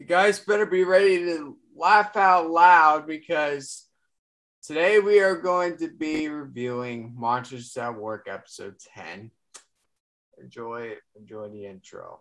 You guys better be ready to laugh out loud because today we are going to be reviewing Monsters at Work episode 10. Enjoy the intro.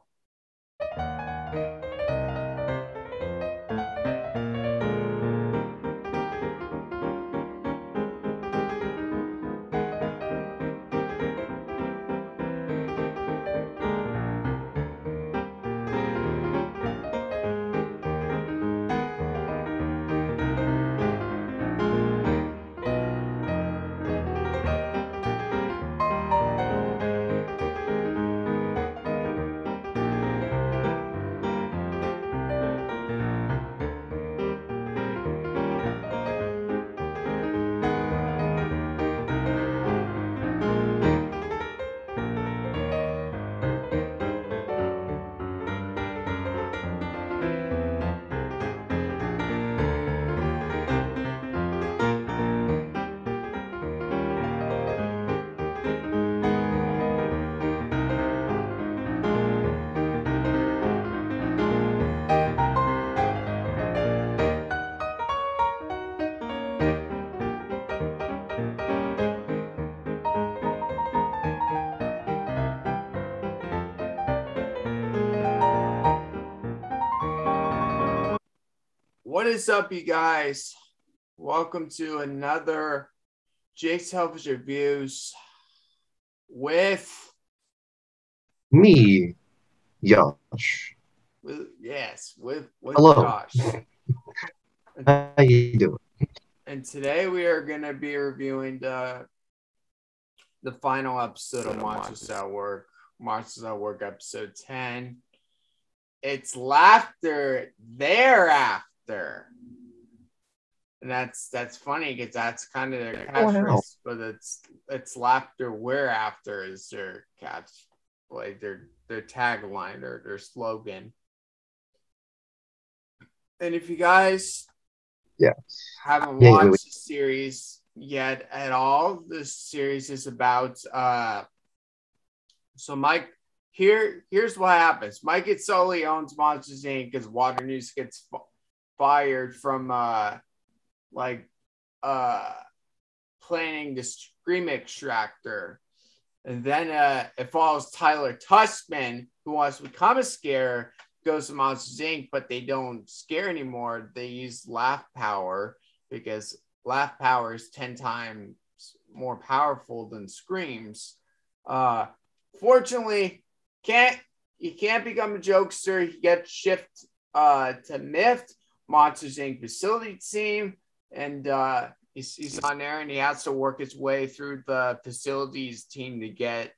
What is up, you guys? Welcome to another Jake's Selfish Reviews with me, Josh. with Hello. Josh. How you doing? And today we are going to be reviewing the final episode of Monsters at Work episode 10. It's laughter thereafter. And that's funny because that's kind of their catchphrase, but it's laughter whereafter is their catch, like their tagline or their slogan. And if you guys haven't watched the series yet at all, this series is about so Mike, here's what happens. Mike and Sully owns Monsters Inc. because Water News gets fired from planning the Scream Extractor. And then it follows Tyler Tuskman, who wants to become a scare, goes to Monsters Inc., but they don't scare anymore. They use laugh power because laugh power is 10 times more powerful than screams. Fortunately, you can't become a jokester. He gets shifted to MIFT, Monsters Inc. facility team, and he's on there, and he has to work his way through the facilities team to get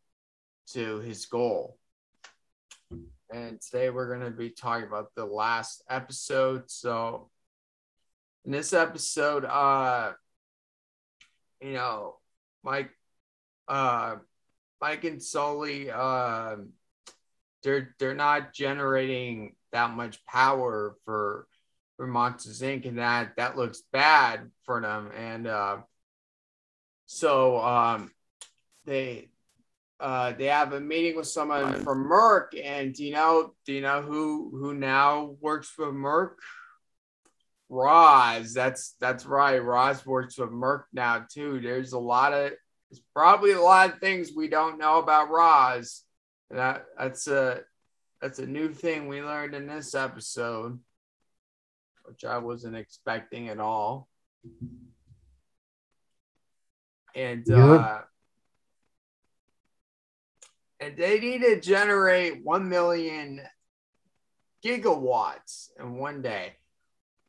to his goal. And today we're going to be talking about the last episode. So in this episode, Mike and Sully, they're not generating that much power for Monsters Inc. and that looks bad for them. And so they have a meeting with someone from Merck, and do you know who now works for Merck? Roz. That's right. Roz works with Merck now too. There's probably a lot of things we don't know about Roz. That's a new thing we learned in this episode, which I wasn't expecting at all. And and they need to generate 1 million gigawatts in one day.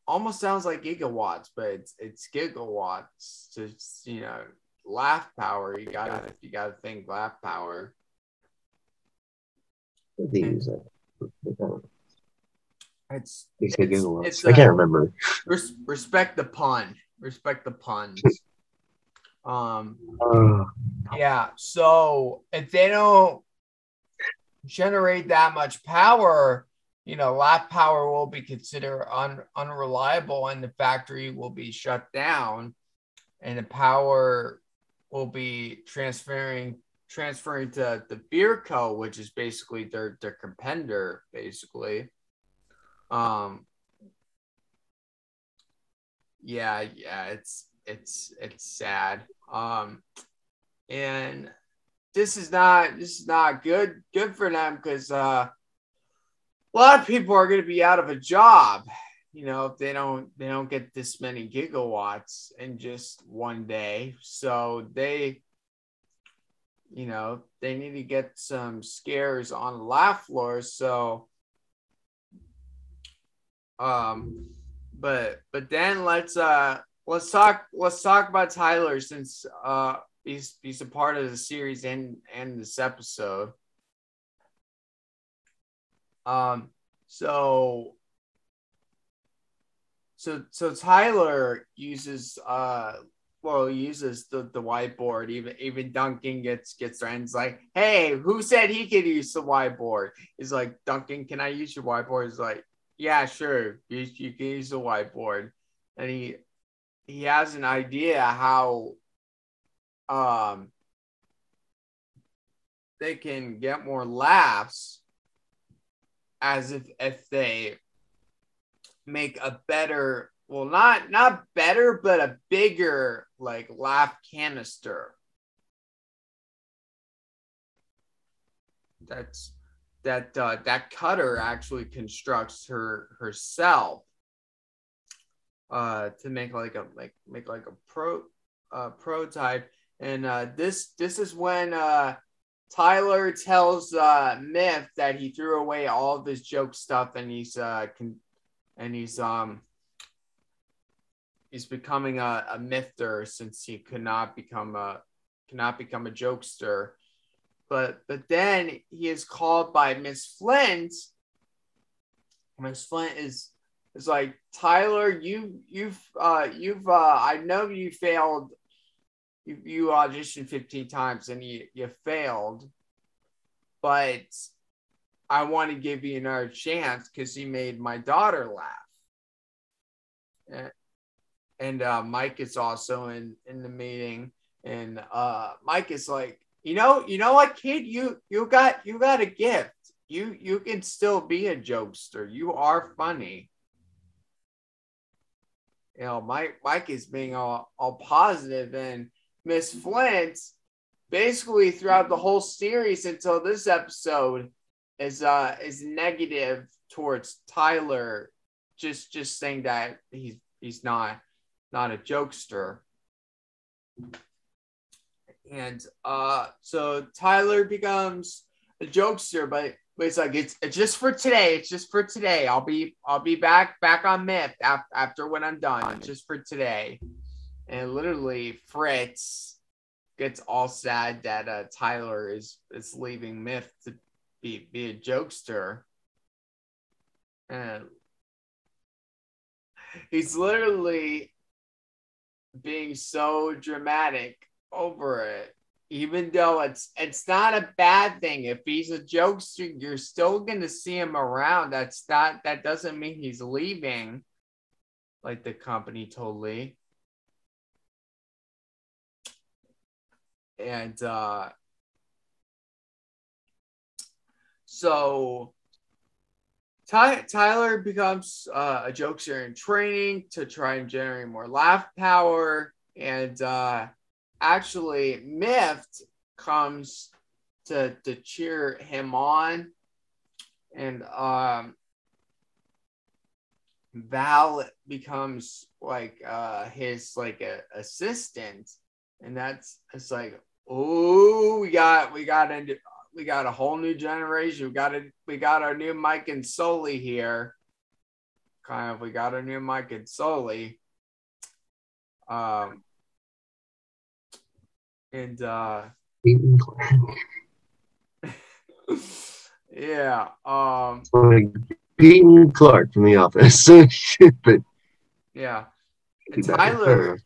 Almost sounds like gigawatts, but it's gigawatts. To laugh power. You gotta think laugh power. It's I can't remember. Respect the pun. Respect the puns. Yeah. So if they don't generate that much power, laugh power will be considered unreliable, and the factory will be shut down, and the power will be transferring to the Beer Co., which is basically their competitor, basically. Um, yeah, it's sad. And this is not good for them because a lot of people are going to be out of a job. If they don't get this many gigawatts in just one day, so they need to get some scares on the lab floor. So, but then let's talk about Tyler since he's a part of the series and this episode. So Tyler uses uses the whiteboard. Even Duncan gets friends like, hey, who said he could use the whiteboard? He's like, Duncan, can I use your whiteboard? He's like, yeah, sure, you can use the whiteboard. And he has an idea how they can get more laughs as if they make a better, well, not better, but a bigger like laugh canister. That Cutter actually constructs herself to make like a prototype. And this is when Tyler tells Myth that he threw away all of his joke stuff and he's becoming a myther since he could not become a jokester. But then he is called by Miss Flint. Miss Flint is like, Tyler, I know you failed. You auditioned 15 times and you failed, but I want to give you another chance because you made my daughter laugh. And Mike is also in the meeting, and Mike is like, you know what, kid, you got a gift. You can still be a jokester. You are funny. Mike is being all positive, and Miss Flint basically throughout the whole series until this episode is negative towards Tyler, just saying that he's not a jokester. And so Tyler becomes a jokester, but it's like it's just for today. It's just for today. I'll be back on Myth after when I'm done. It's just for today. And literally Fritz gets all sad that Tyler is leaving Myth to be a jokester. And he's literally being so dramatic over it, even though it's not a bad thing. If he's a jokester, you're still gonna see him around. That doesn't mean he's leaving, like the company totally. And so Tyler becomes a jokester in training to try and generate more laugh power. And actually, Mift comes to cheer him on. And Val becomes like his like assistant. And it's like, oh, we got a whole new generation. We got our new Mike and Sully here. We got our new Mike and Sully. And yeah. Like Peyton Clark from The Office. But yeah. And Tyler,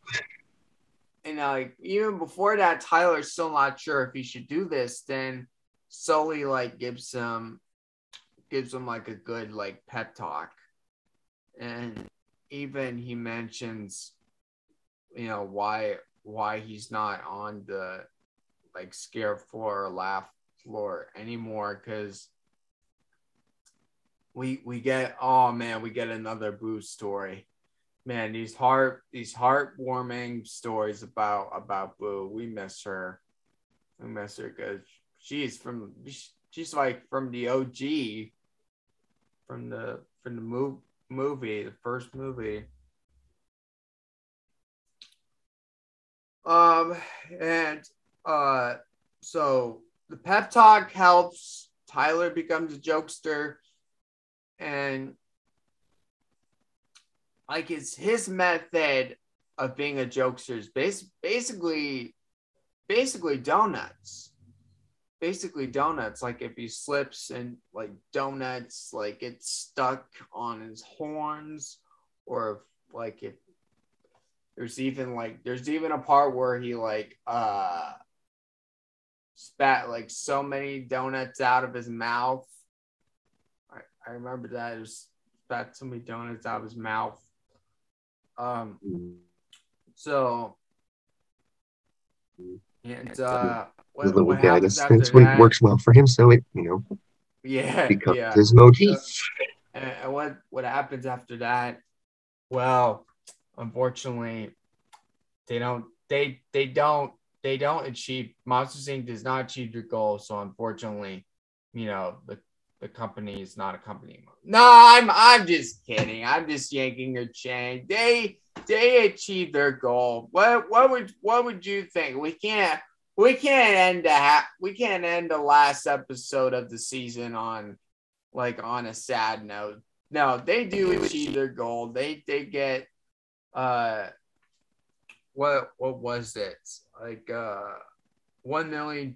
and like even before that, Tyler's still not sure if he should do this. Then Sully like gives him like a good like pep talk, and even he mentions why he's not on the like scare floor or laugh floor anymore, because we get, oh man, we get another Boo story. Man, these heartwarming stories about Boo. We miss her. We miss her because she's like from the OG, from the movie, the first movie. And so the pep talk helps. Tyler becomes a jokester, and like it's his method of being a jokester is basically donuts. Basically donuts. Like if he slips and like donuts like get stuck on his horns, or if, like if there's even a part where he like spat like so many donuts out of his mouth. I remember that. It was spat so many donuts out of his mouth. So and what happens after that's what that? works well for him. So it becomes his motif. And what happens after that? Well, unfortunately, they don't achieve. Monsters Inc. does not achieve their goal. So unfortunately, the company is not a company anymore. No, I'm just kidding. I'm just yanking your chain. They achieved their goal. What would you think? We can't end the last episode of the season on a sad note. No, they do achieve their goal. They get what was it? Like 1 million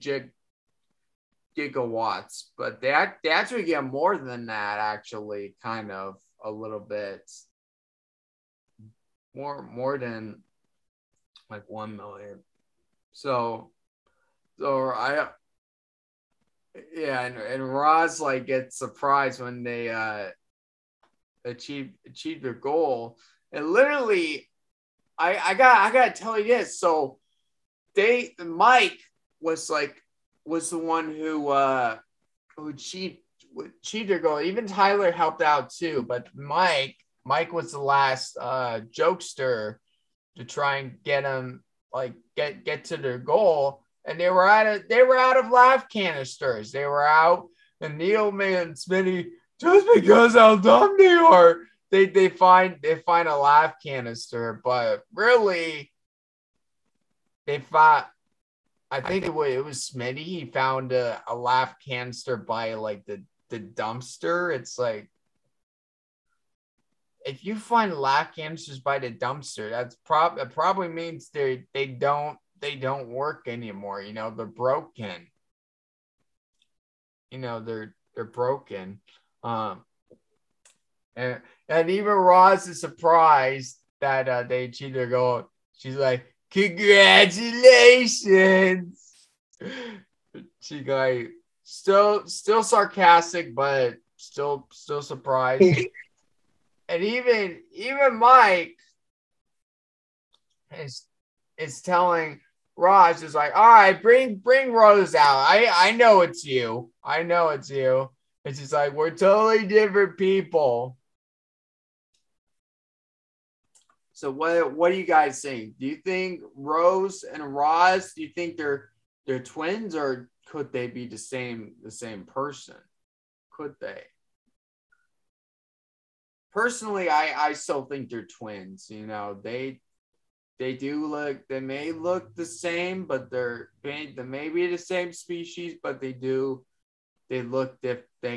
gigawatts, but they actually get more than that, actually, kind of a little bit more than like 1 million. So and Roz like gets surprised when they achieve their goal. And literally I gotta tell you this. So Mike was the one who achieved their goal. Even Tyler helped out too, but Mike was the last jokester to try and get them get to their goal. And they were out of laugh canisters. They were out, and Neil and Smitty, just because how dumb they are, they find a laugh canister, but really they thought, I think it was Smitty. He found a laugh canister by like the dumpster. It's like, if you find laugh canisters by the dumpster, that probably means they don't work anymore. They're broken. They're broken. And even Ross is surprised that they achieved their goal. She's like, congratulations. She like still sarcastic, but still surprised. And even Mike is telling Raj, is like, all right, bring Rose out. I know it's you. I know it's you. It's just like, we're totally different people. So what do you guys think? Do you think Rose and Roz, do you think they're twins, or could they be the same person? Could they? Personally, I still think they're twins. They may look the same, but they may be the same species, but they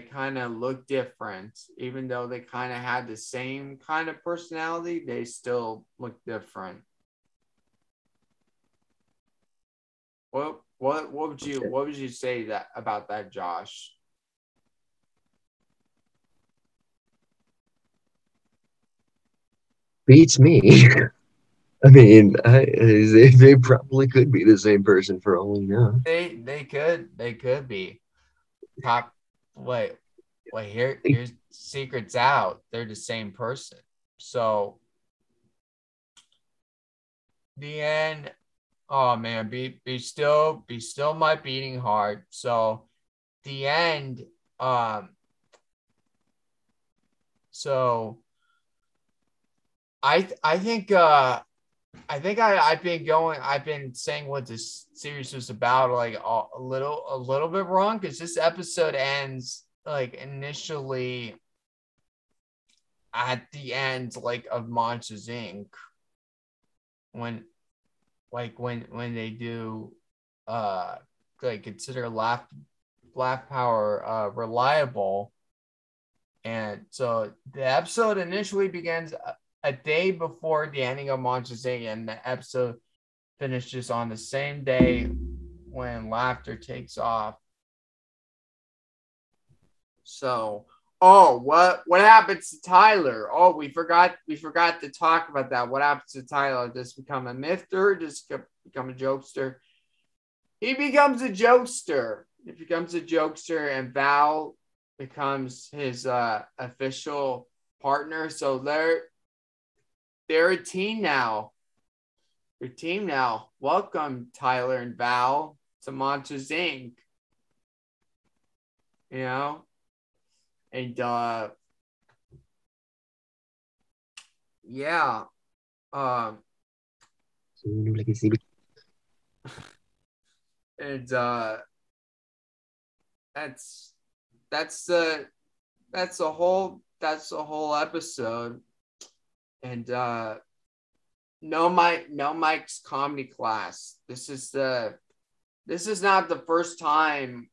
kind of look different. Even though they kind of had the same kind of personality, they still look different. What would you say about that, Josh? Beats me. I mean, they probably could be the same person for all we know. They could be. Top. Wait. Here's secrets out. They're the same person. So the end. Oh man, be still my beating heart. So the end. So I think I've been saying what this series was about like a little bit wrong, because this episode ends like initially at the end like of Monsters Inc. when they do like consider laugh power reliable. And so the episode initially begins a day before the ending of Monsters Inc., and the episode finishes on the same day when laughter takes off. So, what happens to Tyler? Oh, we forgot to talk about that. What happens to Tyler? Does he become a myther? Does he become a jokester? He becomes a jokester. He becomes a jokester, and Val becomes his official partner. So they're a team now. They're a team now. Welcome, Tyler and Val, to Monsters Inc. You know? And yeah. And that's the whole episode. And no Mike's comedy class. This is not the first time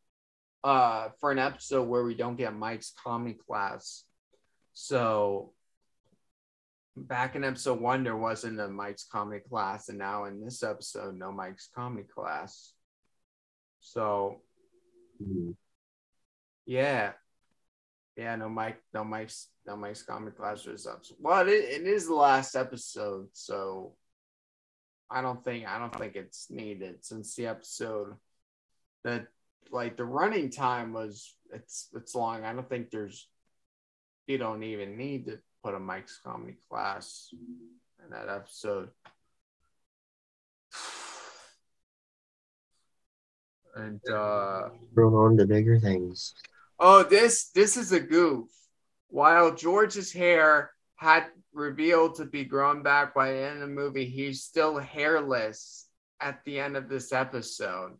for an episode where we don't get Mike's comedy class. So back in episode 1, there wasn't a Mike's comedy class, and now in this episode, no Mike's comedy class. So yeah, no Mike's comedy class for this episode. Well, it is the last episode, so I don't think it's needed, since the episode that like the running time was it's long. I don't think you don't even need to put a Mike's comedy class in that episode. And Thrown on to bigger things. Oh, this is a goof. While George's hair had revealed to be grown back by the end of the movie, he's still hairless at the end of this episode.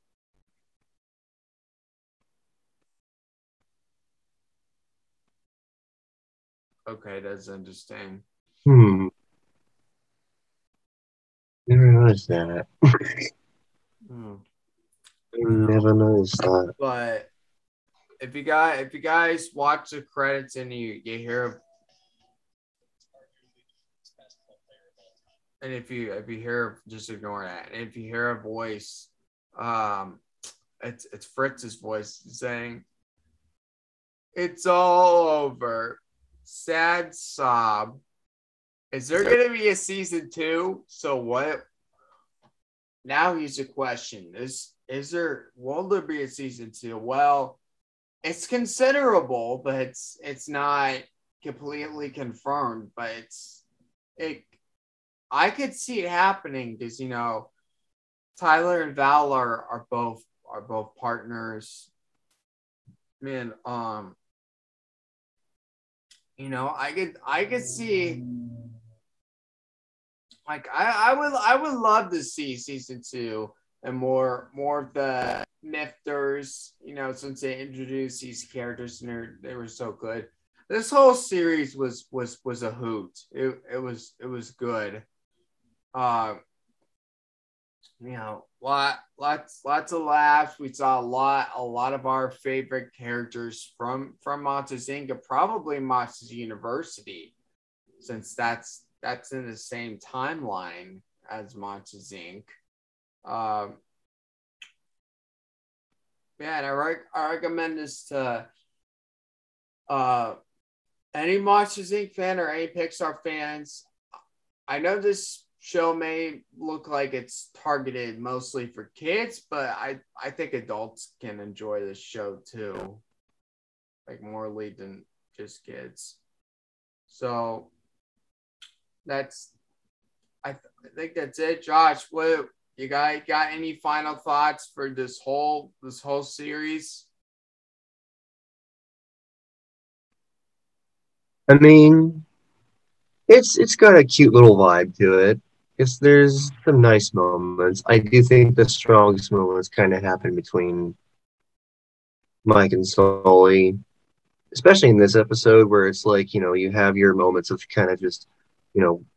Okay, that's interesting. Never noticed that. Never noticed that. But if you guys watch the credits and you hear, and if you hear, just ignore that. And if you hear a voice, it's Fritz's voice saying, "It's all over." Sad sob. Is there going to be a season 2? So what? Now here's a question: will there be a season 2? Well, it's considerable, but it's not completely confirmed. But I could see it happening, because Tyler and Val are both partners. Man, I could see, like, I would love to see season 2 and more of the Mifters, since they introduced these characters and they were so good. This whole series was a hoot. It was good. Lots of laughs. We saw a lot of our favorite characters from Monsters Inc. and probably Monsters University, since that's in the same timeline as Monsters Inc. And I recommend this to any Monsters Inc. fan or any Pixar fans. I know this show may look like it's targeted mostly for kids, but I think adults can enjoy this show too, like more than just kids. So I think that's it. Josh, what you got any final thoughts for this whole series? I mean, it's got a cute little vibe to it. There's some nice moments. I do think the strongest moments kind of happen between Mike and Sully, especially in this episode where it's like, you have your moments of kind of just,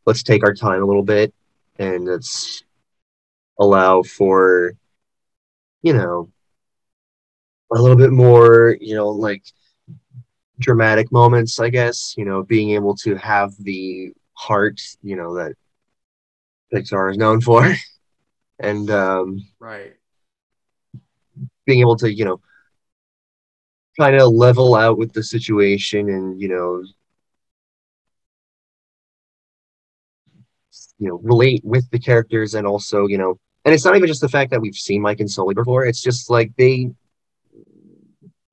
let's take our time a little bit and let's allow for, you know, a little bit more, like dramatic moments, I guess, being able to have the heart, that Pixar is known for. And Right. being able to, kind of level out with the situation and, relate with the characters and also, and it's not even just the fact that we've seen Mike and Sully before. It's just like they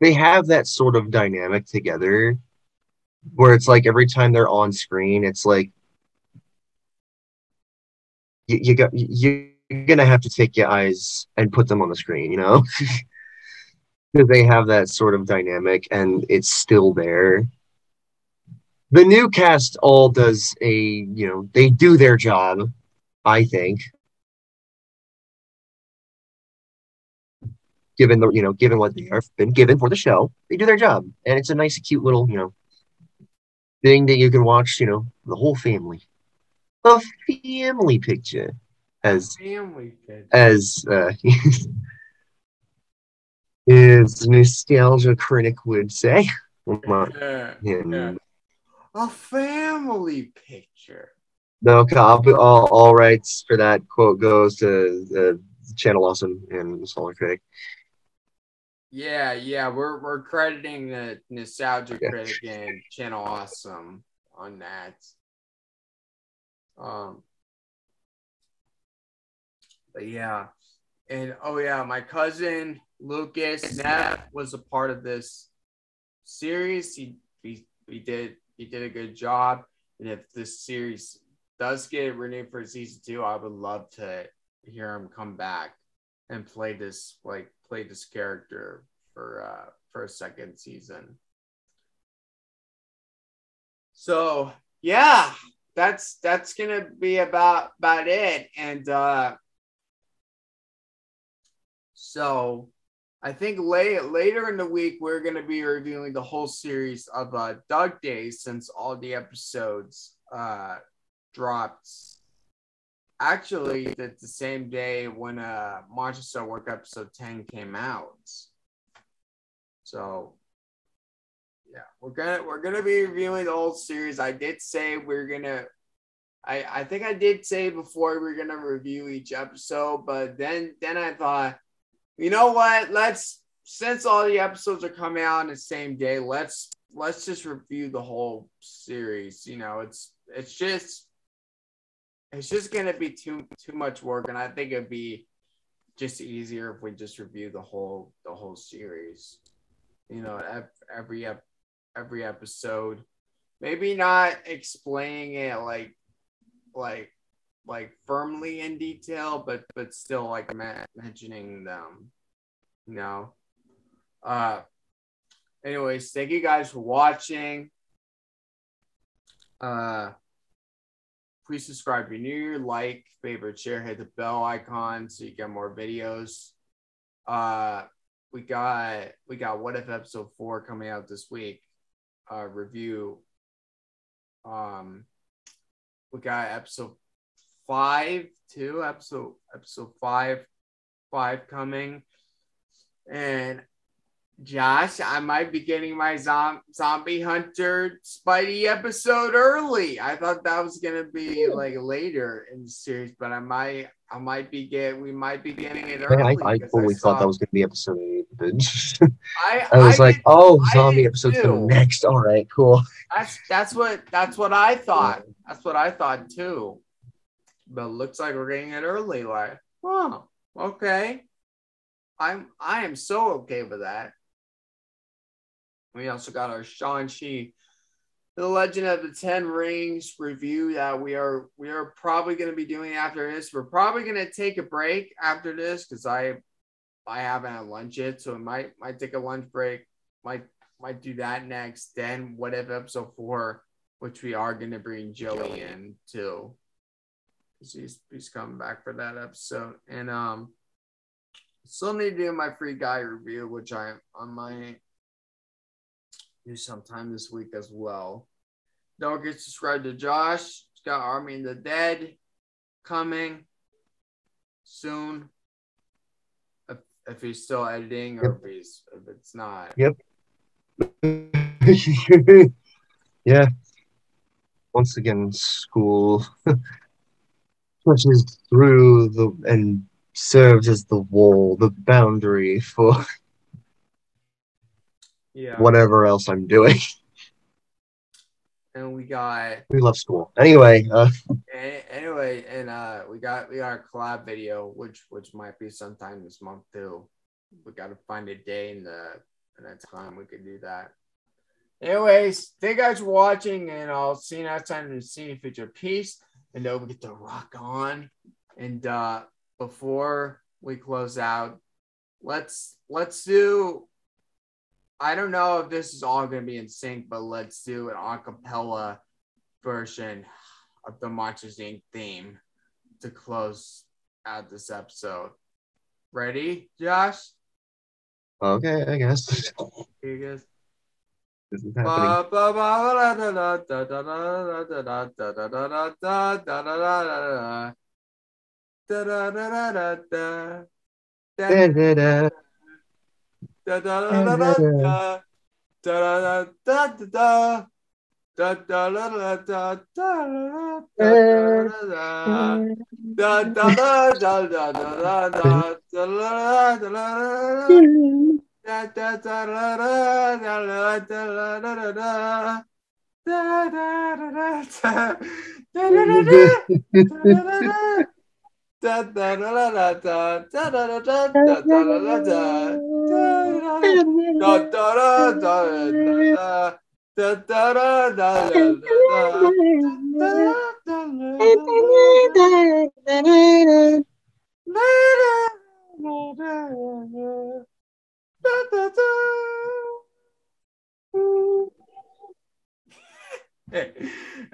have that sort of dynamic together where it's like every time they're on screen, it's like you're gonna have to take your eyes and put them on the screen, because they have that sort of dynamic and it's still there. The new cast all does they do their job, I think, given what they have been given for the show, they do their job, and it's a nice, cute little thing that you can watch, the whole family, a family picture, A as family picture. as his nostalgia critic would say. Yeah. Yeah. And A family picture. no, all rights for that quote goes to Channel Awesome and Solar Critic. Yeah, yeah, we're crediting the Nostalgia Yeah. Critic and Channel Awesome on that. Um, but yeah, and oh yeah, my cousin Lucas Knapp was a part of this series. He did a good job, and if this series does get renewed for season 2, I would love to hear him come back and play this character for a second season. So yeah, that's gonna be about it. And so I think later in the week we're gonna be reviewing the whole series of Doug Days, since all the episodes dropped actually the same day when Monsters at Work episode 10 came out. So yeah, we're gonna be reviewing the whole series. I did say we're gonna. I think I did say before we're gonna review each episode, but then I thought, you know what? Since all the episodes are coming out on the same day, let's just review the whole series. It's just gonna be too much work, and I think it'd be just easier if we just review the whole series. Every episode, maybe not explaining it like firmly in detail, but still like mentioning them. You know. Uh. Anyways, thank you guys for watching. Please subscribe if you're new, like, favorite, share, hit the bell icon so you get more videos. We got What If episode 4 coming out this week. Review. We got episode 5 too. Episode 5 coming. And Josh, I might be getting my Zombie Hunter Spidey episode early. I thought that was gonna be like later in the series, but we might be getting it early. I totally thought that was going to be episode 8. I I was like, did oh, I zombie did episode's coming too. next. All right, cool. That's what I thought. That's what I thought too. But it looks like we're getting it early. Like, oh, okay. I am so okay with that. We also got our Shang-Chi, The Legend of the Ten Rings review that we are probably going to be doing after this. We're probably going to take a break after this because I haven't had lunch yet, so it might take a lunch break. Might do that next. Then What If episode 4 which we are going to bring Joey in too. He's coming back for that episode. And still need to do my free guy review, which I might do sometime this week as well. Don't forget to subscribe to Josh. He's got Army of the Dead coming soon. If he's still editing or if it's not. Yep. Yeah. Once again, school pushes through and serves as the wall, the boundary for whatever else I'm doing. And we love school. Anyway, we got a collab video, which might be sometime this month too. We got to find a day and a time we could do that. Anyways, thank you guys for watching, and I'll see you next time in the Scene Feature. Peace, and don't forget to rock on. And before we close out, let's do. I don't know if this is all going to be in sync, but let's do an acapella version of the Monsters Inc. theme to close out this episode. Ready, Josh? Okay, I guess. Here you go. This is happening.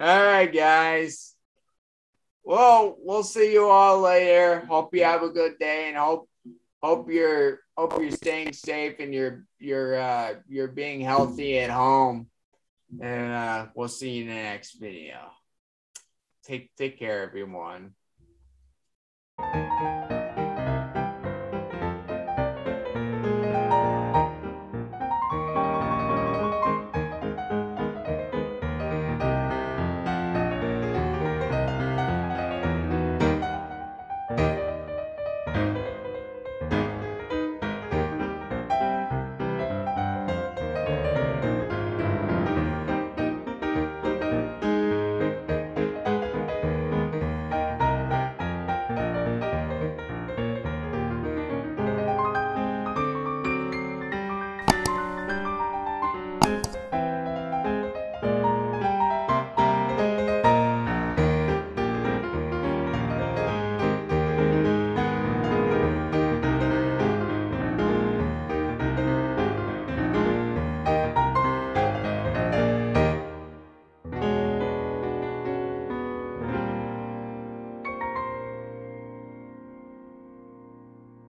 All right, guys. Well, we'll see you all later. Hope you have a good day, and hope you're staying safe and you're being healthy at home. And we'll see you in the next video. Take care, everyone.